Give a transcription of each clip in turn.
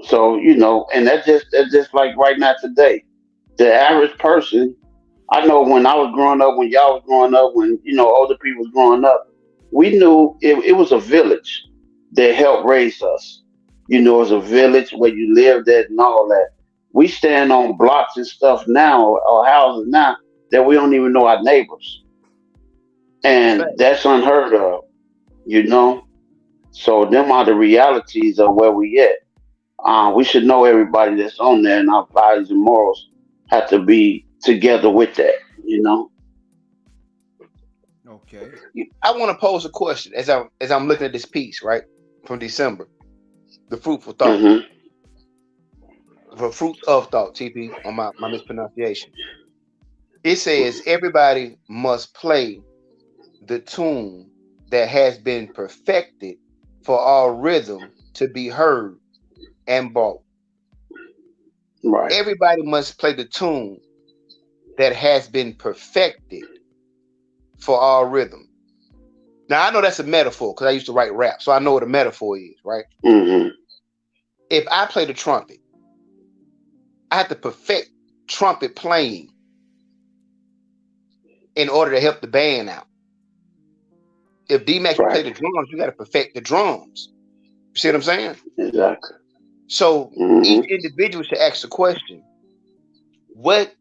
So and that's just like right now today. The average person, I know when I was growing up, when y'all was growing up, when older people was growing up, we knew it was a village that helped raise us. It was a village where you lived at and all that. We stand on blocks and stuff now, or houses now, that we don't even know our neighbors, and Fact. that's unheard of. You know, so them are the realities of where we at. We should know everybody that's on there, and our values and morals have to be together with that. You know. Okay. I want to pose a question as I'm looking at this piece, right, from December, the fruitful thought, Hmm. the fruit of thought, TP, on my mispronunciation. It says everybody must play the tune that has been perfected for all rhythm to be heard and bought. Right. Everybody must play the tune that has been perfected for all rhythm. Now I know that's a metaphor because I used to write rap, so I know what a metaphor is, right? Hmm. If I play the trumpet, I have to perfect trumpet playing in order to help the band out. If D Max you play Right. the drums, you got to perfect the drums. You see what I'm saying? Exactly. So each Hmm. individual should ask the question: what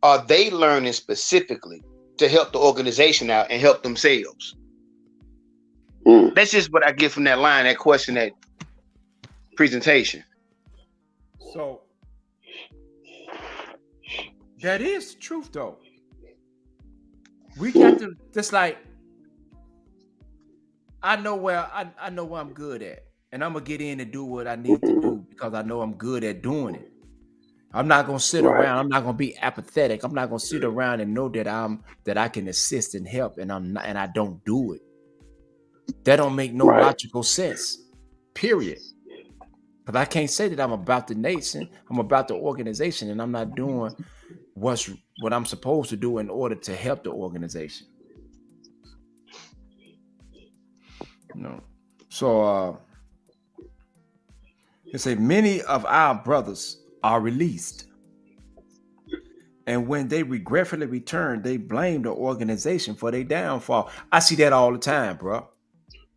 are they learning specifically to help the organization out and help themselves? Mm. That's just what I get from that line, that question, that presentation. So that is the truth, though. We got Mm. to just like I know where I'm good at, and I'm gonna get in and do what I need to Hmm. do because I know I'm good at doing it. I'm not gonna sit Right. around. I'm not gonna be apathetic. I'm not gonna sit around and know that I can assist and help, and I don't do it. That don't make no Right. logical sense. Period. Because I can't say that I'm about the nation. I'm about the organization, and I'm not doing what's what I'm supposed to do in order to help the organization. No. So it say many of our brothers are released, and when they regretfully return, they blame the organization for their downfall. I see that all the time, bro.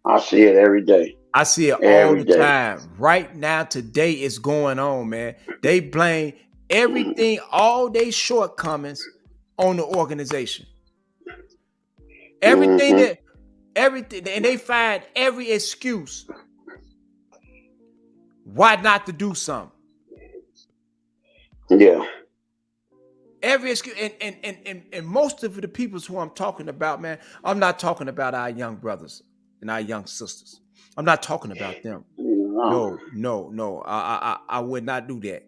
I see it every day. I see it all Every the day. time. Right now, today is going on, man. They blame Mm. everything, all their shortcomings on the organization. Everything Hmm. that everything and they find every excuse why not to do something. Yeah. Every excuse and most of the people who I'm talking about, man, I'm not talking about our young brothers and our young sisters. I'm not talking about them. No. No, no, no. I would not do that.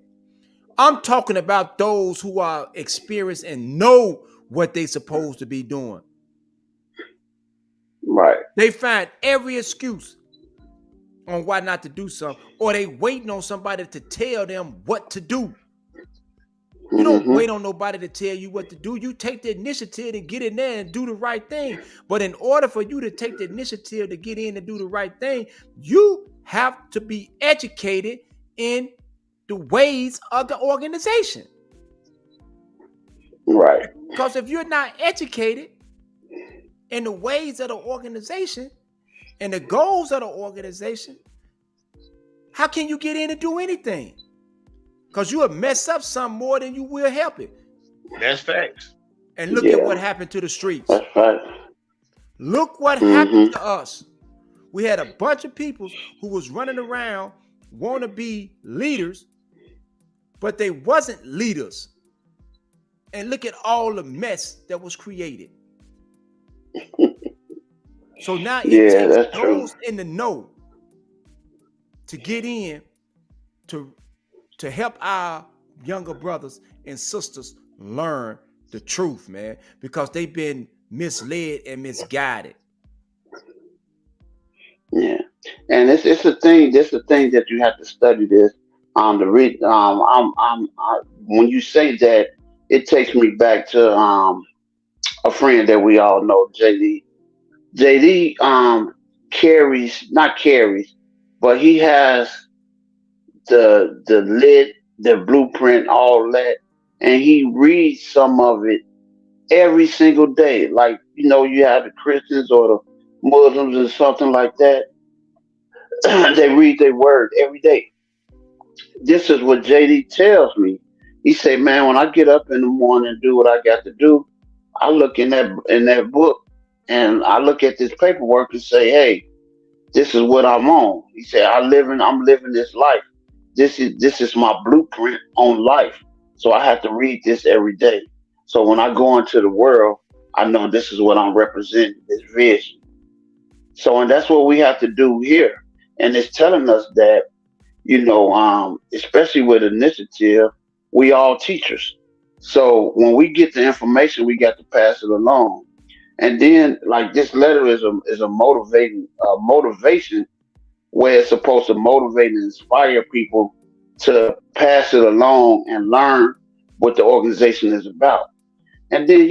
I'm talking about those who are experienced and know what they supposed to be doing. Right. They find every excuse on why not to do something, or they waiting on somebody to tell them what to do. You don't Hmm. wait on nobody to tell you what to do. You take the initiative and get in there and do the right thing. But in order for you to take the initiative to get in and do the right thing, you have to be educated in the ways of the organization. Right. Because if you're not educated in the ways of the organization and the goals of the organization, how can you get in and do anything? Because you will mess up some more than you will help it. That's facts. And look at Yeah. what happened to the streets. That's right. Look what happened Hmm. to us. We had a bunch of people who was running around want to be leaders, but they wasn't leaders. And look at all the mess that was created. So now it Yeah, takes that's true. those in the know to get in to help our younger brothers and sisters learn the truth, man, because they've been misled and misguided. Yeah. And it's a thing. This a thing that you have to study this. The read. When you say that, it takes me back to a friend that we all know, JD. JD carries not carries, but he has the lit, the blueprint, all that, and he reads some of it every single day. Like you have the Christians or the Muslims or something like that. They read their word every day. This is what JD tells me. He say, man, when I get up in the morning and do what I got to do, I look in that book and I look at this paperwork and say, hey, this is what I'm on. He said, I'm living this life. This is my blueprint on life. So I have to read this every day. So when I go into the world, I know this is what I'm representing, this vision. So and that's what we have to do here. And it's telling us that, especially with initiative, we all teachers. So when we get the information, we got to pass it along. And then, like this letter is a motivation where it's supposed to motivate and inspire people to pass it along and learn what the organization is about. And then,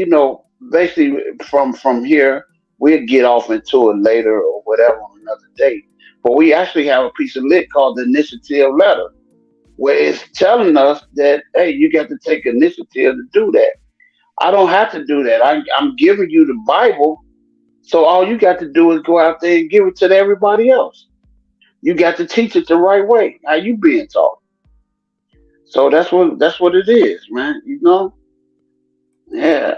basically from here, we'll get off into it later or whatever on another day. But we actually have a piece of lit called the initiative letter, where it's telling us that, hey, you got to take initiative to do that. I don't have to do that. I'm giving you the Bible, so all you got to do is go out there and give it to everybody else. You got to teach it the right way. How you being taught. So that's what it is, man. Yeah.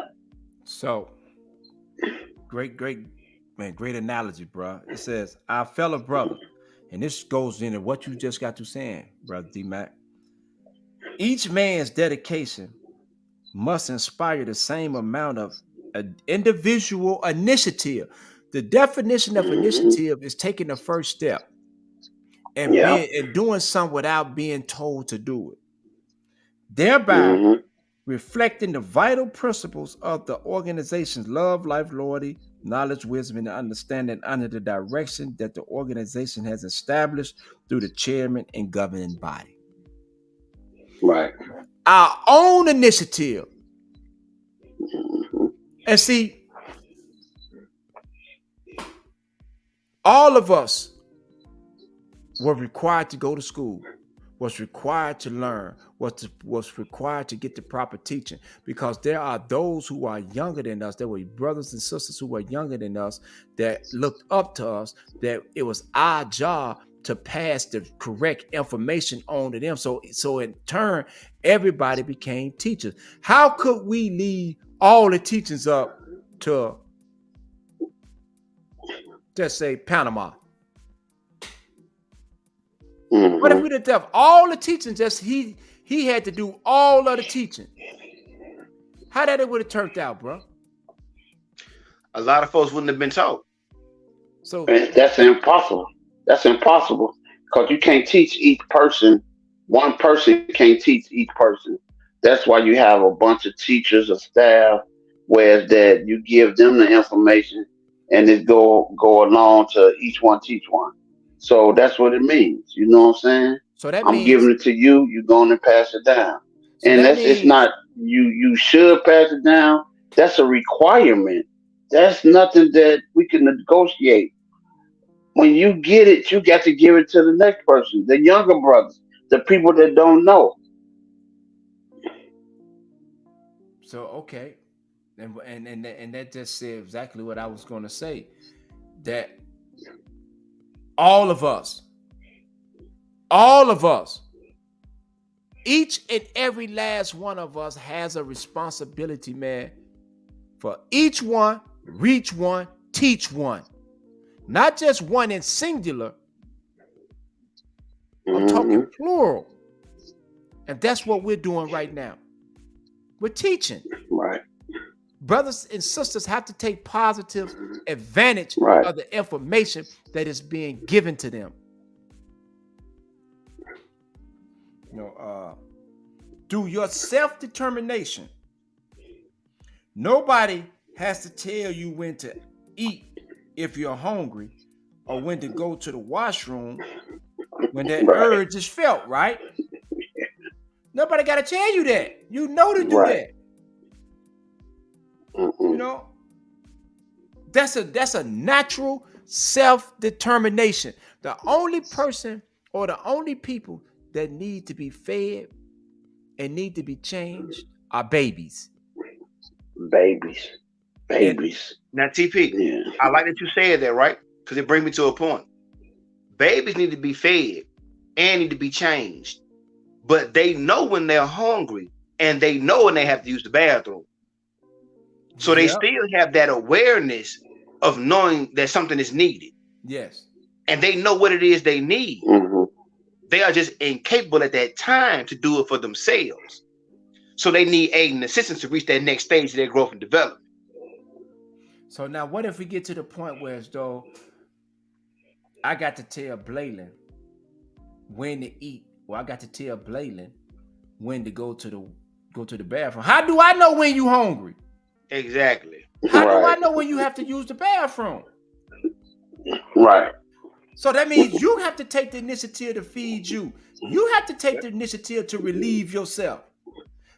So great man, great analogy, bro. It says, our fellow brother, and this goes into what you just got to saying, brother D Mac. Each man's dedication must inspire the same amount of individual initiative. The definition of Hmm. initiative is taking the first step and Yeah. being and doing something without being told to do it, thereby Hmm. reflecting the vital principles of the organization's love, life, loyalty, knowledge, wisdom, and understanding under the direction that the organization has established through the chairman and governing body. Right. Our own initiative. Hmm. And see, all of us were required to go to school, was required to learn, was required to get the proper teaching, because there are those who are younger than us. There were brothers and sisters who were younger than us that looked up to us, that it was our job to pass the correct information on to them. So in turn, everybody became teachers. How could we leave all the teachings up to, just say, Panama? What if Hmm. we'd have done all the teaching? Just he had to do all of the teaching. How that it would have turned out, bro? A lot of folks wouldn't have been taught. So That's impossible. That's impossible because you can't teach each person. One person can't teach each person. That's why you have a bunch of teachers or staff, whereas that you give them the information and it go along to each one teach one. So that's what it means. You know what I'm saying? so that I'm giving means it to you. You're going to pass it down, so and that it's means not you should pass it down. That's a requirement. That's nothing that we can negotiate. When you get it, you got to give it to the next person, the younger brothers, the people that don't know. so okay. And that just said exactly what I was going to say. That all of us, all of us, each and every last one of us has a responsibility, man, for each one, reach one, teach one. Not just one in singular, I'm talking Hmm. plural. And that's what we're doing right now. We're teaching. Right. Brothers and sisters have to take positive advantage Right. of the information that is being given to them. You know, through your self-determination, nobody has to tell you when to eat if you're hungry, or when to go to the washroom when that Right. urge is felt, right? Nobody got to tell you that. You know to do Right. that. You Hmm. know, that's a natural self-determination. The only person or the only people that need to be fed and need to be changed are babies. Babies. And Babies. Now, TP, Yeah. I like that you said that, right? Because it brings me to a point. Babies need to be fed and need to be changed, but they know when they're hungry and they know when they have to use the bathroom. So they yep, still have that awareness of knowing that something is needed, yes. and they know what it is they need. Hmm. They are just incapable at that time to do it for themselves. So they need aid and assistance to reach that next stage of their growth and development. So now what if we get to the point where as though I got to tell Blaylen when to eat, or I got to tell Blaylen when to go to the bathroom. How do I know when you hungry? Exactly. How do I Right. know when you have to use the bathroom? Right. So that means you have to take the initiative to feed you. You have to take the initiative to relieve yourself.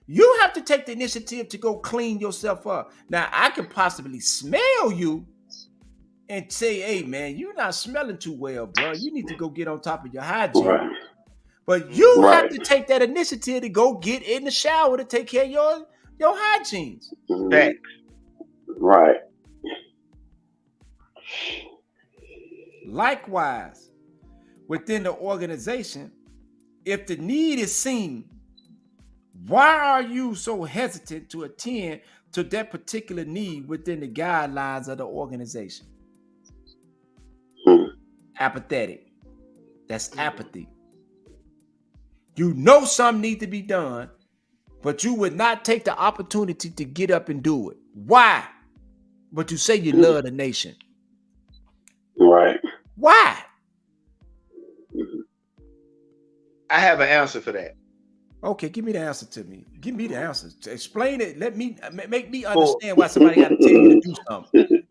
You have to take the initiative to go clean yourself up. Now, I can possibly smell you and say, hey, man, you're not smelling too well, bro. You need to go get on top of your hygiene. Right. But you have Right. to take that initiative to go get in the shower to take care of your hygiene. Mhm. Facts. Right. Likewise, within the organization, if the need is seen, why are you so hesitant to attend to that particular need within the guidelines of the organization? Hmm. Apathetic. That's apathy. You know something needs to be done, but you would not take the opportunity to get up and do it. Why? But you say you love the nation. Right. Why? I have an answer for that. Okay, give me the answer to me. Give me the answer. Explain it. Let me make me understand why somebody got to tell you to do something.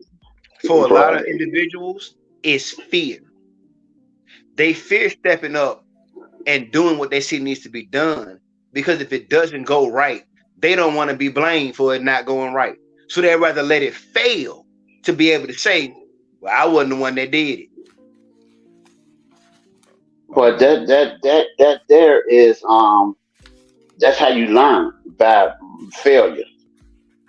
For a lot of Right. individuals, it's fear. They fear stepping up and doing what they see needs to be done, because if it doesn't go right, they don't want to be blamed for it not going right. So they'd rather let it fail to be able to say, well, I wasn't the one that did it. But that there is that's how you learn by failure.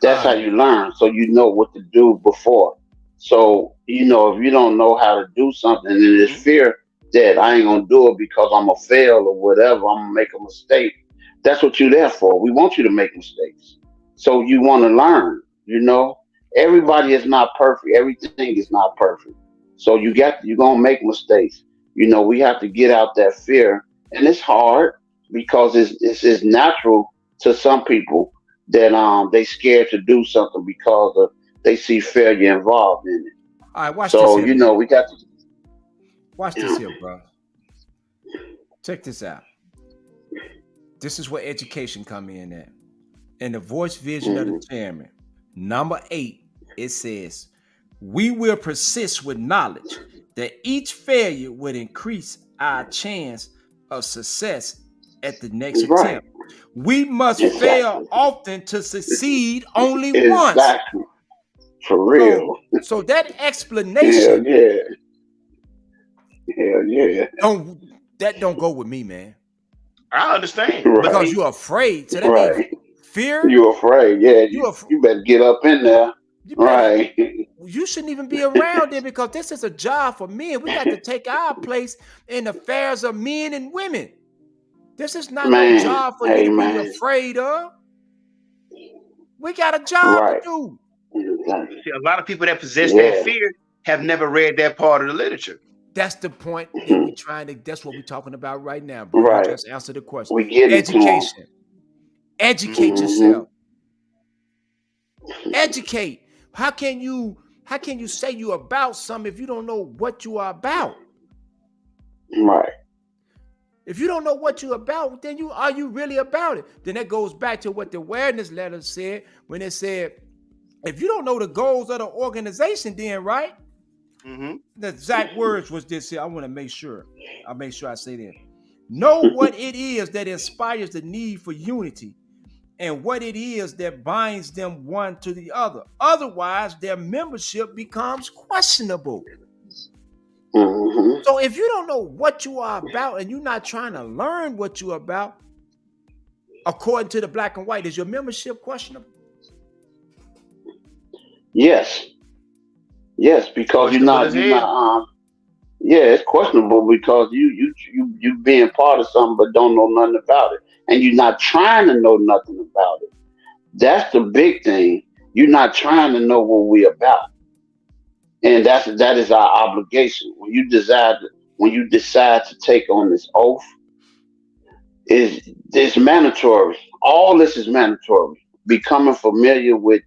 That's how you learn, so you know what to do before. So if you don't know how to do something, and there's fear that I ain't gonna do it because I'm gonna fail or whatever, I'm gonna make a mistake. That's what you're there for. We want you to make mistakes, so you want to learn. Everybody is not perfect. Everything is not perfect. So you're gonna make mistakes. We have to get out that fear, and it's hard because it's natural to some people that they scared to do something because they see failure involved in it. All right, watch this So here, man. we got to. Watch this here, bro. Check this out. This is where education come in at. In the voice vision of the chairman, number 8, it says, we will persist with knowledge that each failure would increase our chance of success at the next Right. attempt. We must fail often to succeed only once. Exactly. For real. So that Hell explanation yeah. Hell yeah. don't go with me, man. I understand. Right. Because you're afraid. So that Right. means fear. You afraid? Yeah. You better get up in there. You better, Right. you shouldn't even be around there, because this is a job for men. We got to take our place in affairs of men and women. This is not no job for you to be afraid of. We got a job to do. See, a lot of people that possess that fear have never read that part of the literature. That's the point that we trying to. That's what we're talking about right now, bro. Right. You just answer the question. We get Education. Educate yourself. Educate. How can you say you about something if you don't know what you are about? Right. If you don't know what you're about, then are you really about it? Then that goes back to what the awareness letter said when it said, if you don't know the goals of the organization, then right? Mm-hmm. The exact words was this here. I want to make sure. I'll make sure I say that. Know what it is that inspires the need for unity, and what it is that binds them one to the other. Otherwise, their membership becomes questionable. Mm-hmm. So if you don't know what you are about and you're not trying to learn what you're about, according to the black and white, is your membership questionable? Yes, yes, because Questionable as you're hell. not yeah, it's questionable because you being part of something but don't know nothing about it, and you're not trying to know nothing about it. That's the big thing. You're not trying to know what we about, and that is our obligation. When you decide to take on this oath, is this mandatory? All this is mandatory. Becoming familiar with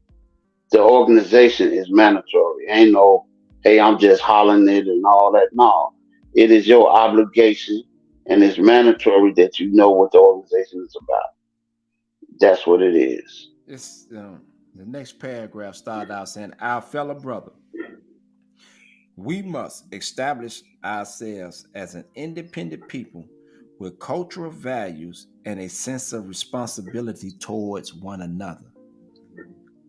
the organization is mandatory. Ain't no, hey, I'm just hollering it and all that. No, it is your obligation, and it's mandatory that you know what the organization is about. That's what it is. It's the next paragraph started out saying, "Our fellow brother, we must establish ourselves as an independent people with cultural values and a sense of responsibility towards one another."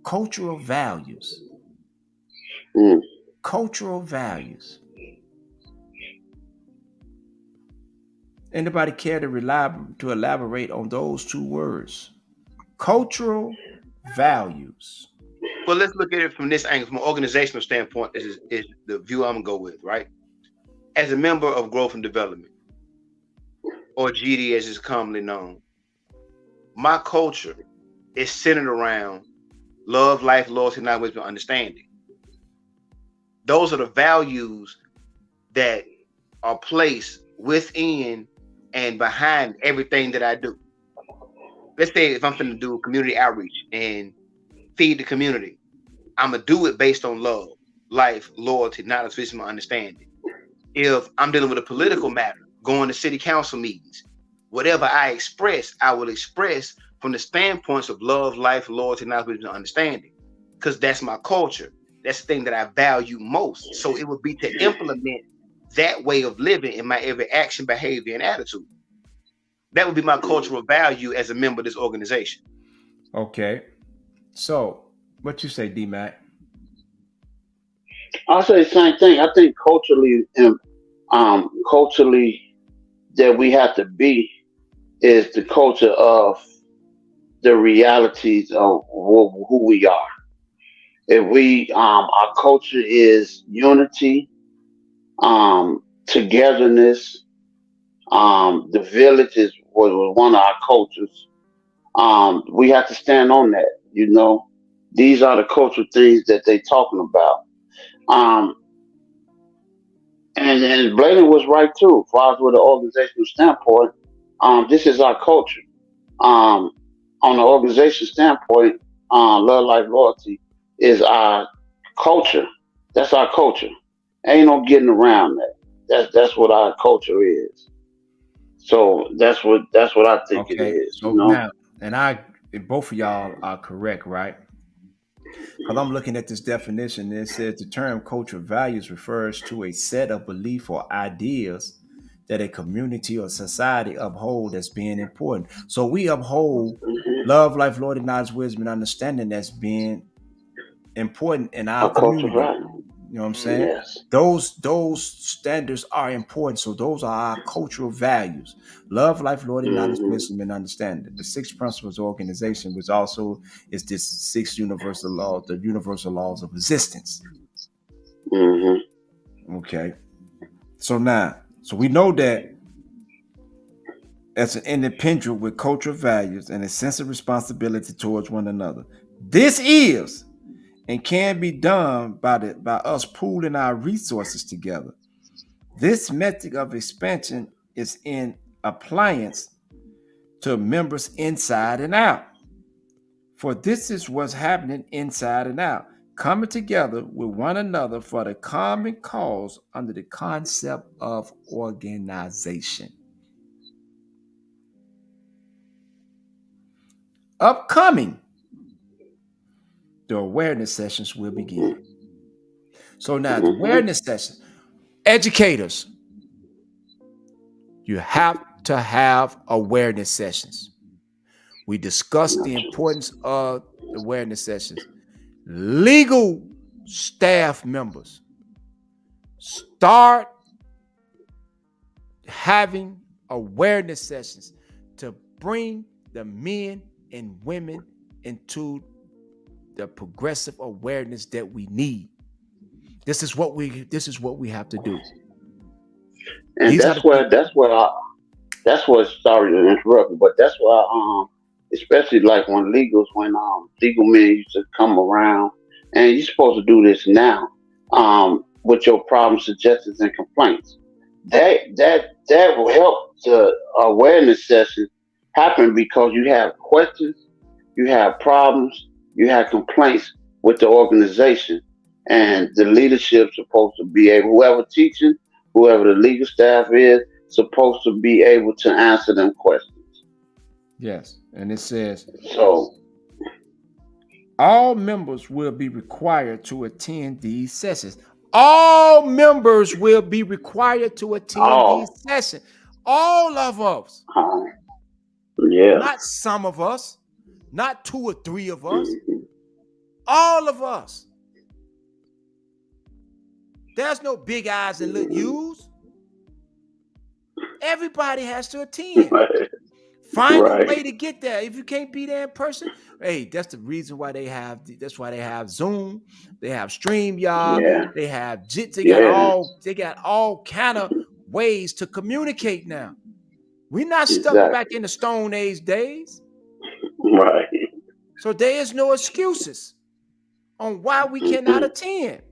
Cultural values. Mm. Cultural values. Anybody care to elaborate on those two words? Cultural values. Well, let's look at it from this angle, from an organizational standpoint. Is the view I'm gonna go with, right? As a member of Growth and Development, or GD as it's commonly known, my culture is centered around love, life, loyalty, knowledge, wisdom, understanding. Those are the values that are placed within and behind everything that I do. Let's say if I'm going to do community outreach and feed the community, I'm going to do it based on love, life, loyalty, knowledge, wisdom, understanding. If I'm dealing with a political matter, going to city council meetings, whatever I express, I will express from the standpoints of love, life, loyalty, knowledge, wisdom, understanding, because that's my culture. That's the thing that I value most. So it would be to implement that way of living in my every action, behavior, and attitude. That would be my cultural value as a member of this organization. Okay. So, what you say, D Mac? I'll say the same thing. I think culturally that we have to be is the culture of the realities of who we are. If our culture is unity, togetherness. The village was one of our cultures. We have to stand on that. These are the cultural things that they talking about. Um, and Bladen was right too. As far as with the organizational standpoint, this is our culture. Um, on the organization standpoint, love, life, loyalty is our culture. That's our culture. Ain't no getting around that. That's what our culture is. So that's what I think it Okay. is. So now, and both of y'all are correct, right? Because I'm looking at this definition, and it says the term cultural values refers to a set of belief or ideas that a community or society uphold as being important. So we uphold Mhm. love, life, loyalty, knowledge, wisdom, and understanding as being important in our A cultural community. value. You know what I'm saying? Yes. Those standards are important. So those are our cultural values: love, life, loyalty, knowledge, Hmm. wisdom, and understanding. The six principles organization, which also is this six universal law, the universal laws of existence. Hmm. Okay. So we know that as an independent with cultural values and a sense of responsibility towards one another. This is and can be done by us pooling our resources together. This method of expansion is in appliance to members inside and out. For this is what's happening inside and out, coming together with one another for the common cause under the concept of organization. Upcoming, the awareness sessions will begin. So now the Hmm. awareness sessions, educators, you have to have awareness sessions. We discussed the importance of awareness sessions. Legal staff members, start having awareness sessions to bring the men and women into the progressive awareness that we need. This is what we have to do. And These are the people. that's what, sorry to interrupt you, but that's why, especially like when legal men used to come around, and you're supposed to do this now, with your problems, suggestions, and complaints. That will help the awareness session happen because you have questions, you have problems, you have complaints with the organization, and the leadership supposed to be able, whoever teaching, whoever the legal staff is, supposed to be able to answer them questions. Yes, and it says So, all members will be required to attend these sessions. All members will be required to attend these oh, sessions. All of us, uh, yeah, not some of us, not two or three of us, mhm, all of us. There's no big eyes and little U's. Everybody has to attend. Find a right, way to get there. If you can't be there in person, hey, that's the reason why that's why they have Zoom, they have StreamYard, yeah, they have JIT, yeah, they got all kind of ways to communicate now. We're not stuck back exactly, in the Stone Age days. right, So there is no excuses on why we cannot mhm, attend.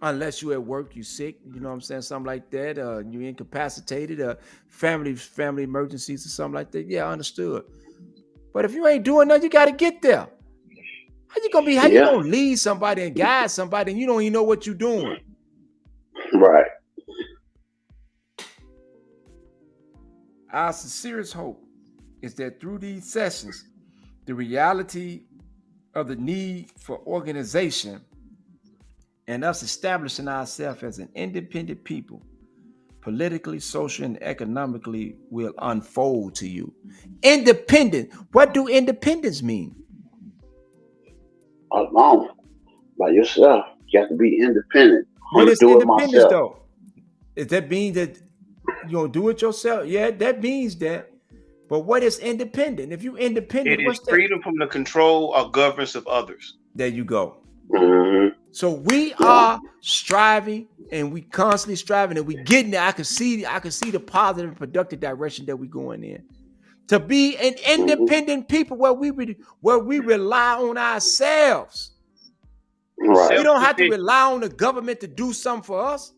Unless you at work, you sick, you know what I'm saying, something like that, you incapacitated, family emergencies or something like that. Yeah, understood. But if you ain't doing nothing, you got to get there. How you yeah, gonna lead somebody and guide somebody and you don't even know what you're doing? right, Our sincerest hope is that through these sessions, the reality of the need for organization and us establishing ourselves as an independent people, politically, socially, and economically, will unfold to you. Independent. What do independence mean? alone by yourself. You have to be independent. I'm What gonna is do it independence myself. though? Is that mean that you don't do it yourself? Yeah, that means that. But what is independent? If you It independent, is what's that? freedom from the control or governance of others. There you go. Hmm. So we Yeah, are striving and we constantly striving and we getting there. I can see the positive and productive direction that we're going in. To be an hmm, independent people where we rely on ourselves. right. We don't have to Self-sufficient. rely on the government to do something for us.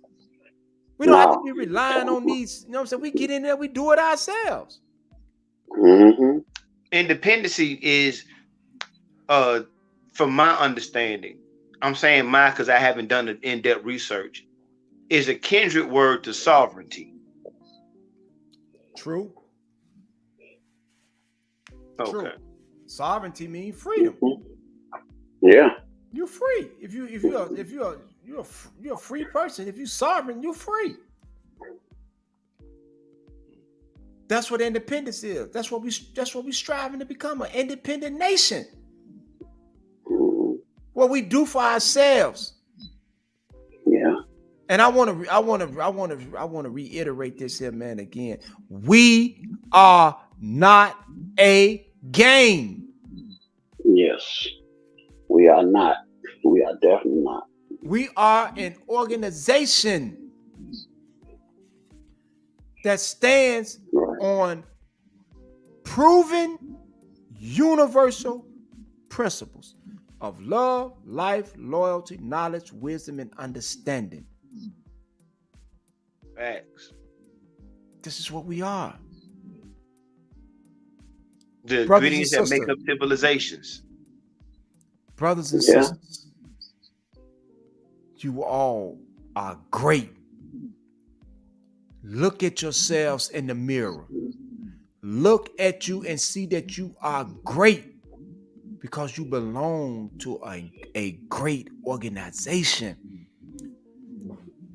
We don't have to No. be relying on these, you know what I'm saying? We get in there, we do it ourselves. Hmm. Independency is, uh, from my understanding, I'm saying mine because I haven't done an in-depth research, is a kindred word to sovereignty. True. Okay. True. Sovereignty means freedom. Hmm. Yeah, You're free. You're a free person. If you're sovereign, you're free. That's what independence is. That's what we striving to become, an independent nation. hmm, What we do for ourselves. yeah, And I want to reiterate this here, man, again. We are not a game. yes. We are not. We are definitely not. We are an organization that stands Right. on proven universal principles of love, life, loyalty, knowledge, wisdom, and understanding. Facts. This is what we are. The Brothers and ingredients that make sisters, up civilizations. brothers and Yeah. sisters, you all are great. Look at yourselves in the mirror. Look at you and see that you are great because you belong to a great organization.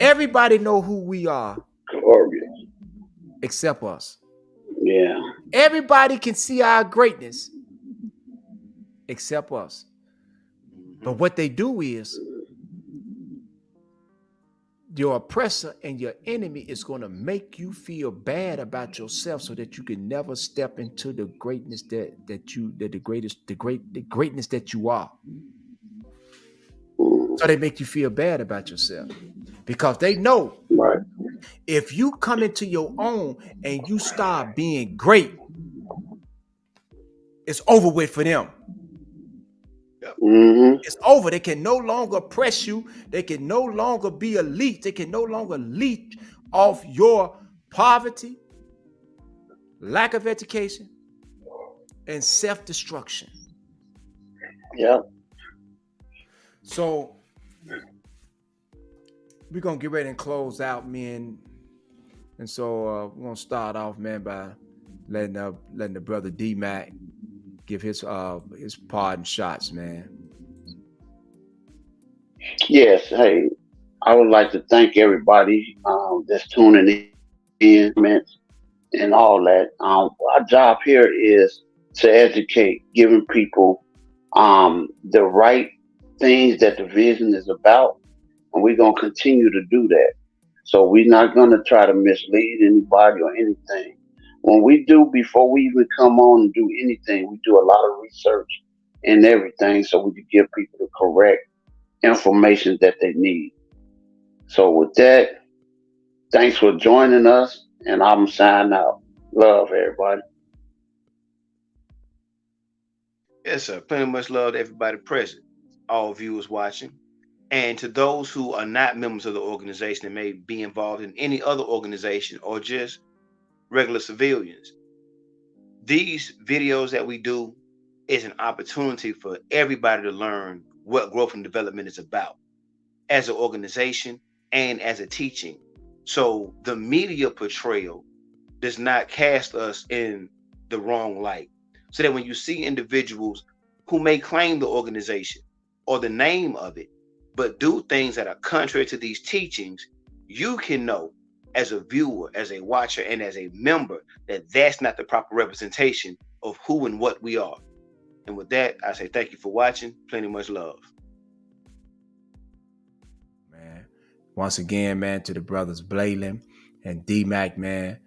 Everybody know who we are Glorious. except us. Yeah. Everybody can see our greatness except us. But Mhm. what they do is your oppressor and your enemy is going to make you feel bad about yourself so that you can never step into the greatness the greatness that you are. Mm, So they make you feel bad about yourself because they know right. if you come into your own and you start being great, it's over with for them. Hmm. It's over. They can no longer oppress you. They can no longer be elite. They can no longer leech off your poverty, lack of education, and self-destruction. Yeah. So we're gonna get ready and close out, man. And so we're gonna start off, man, by letting the brother D Mac give his pardon shots, man. Yes. Hey, I would like to thank everybody that's tuning in, comments, and all that. Our job here is to educate, giving people the right things that the vision is about, and we're gonna continue to do that. So we're not gonna try to mislead anybody or anything. When we do, before we even come on and do anything, we do a lot of research and everything, so we can give people the correct information that they need. So with that, thanks for joining us, and I'm signing out. Love everybody. Yes, sir. Plenty much love to everybody present, all viewers watching. And to those who are not members of the organization and may be involved in any other organization or just regular civilians, these videos that we do is an opportunity for everybody to learn what growth and development is about as an organization and as a teaching. So the media portrayal does not cast us in the wrong light. So that when you see individuals who may claim the organization or the name of it, but do things that are contrary to these teachings, you can know as a viewer, as a watcher, and as a member that that's not the proper representation of who and what we are. And with that, I say thank you for watching. Plenty much love. Man. Once again, man, to the brothers Blaylen and D Mac, man.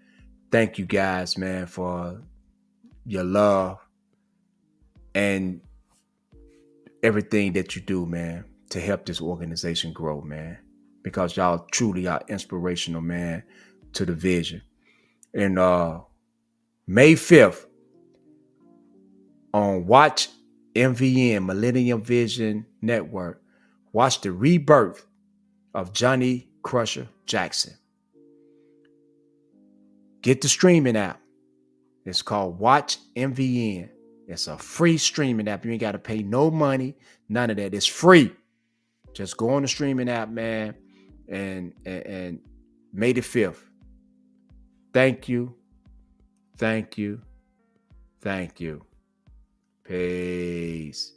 Thank you guys, man, for your love and everything that you do, man, to help this organization grow, man. Because y'all truly are inspirational, man, to the vision. And May 5th on Watch MVN, Millennium Vision Network, watch the rebirth of Johnny Crusher Jackson. Get the streaming app. It's called Watch MVN. It's a free streaming app. You ain't got to pay no money, none of that. It's free. Just go on the streaming app, man, and May the 5th. Thank you. Thank you. Thank you. Peace.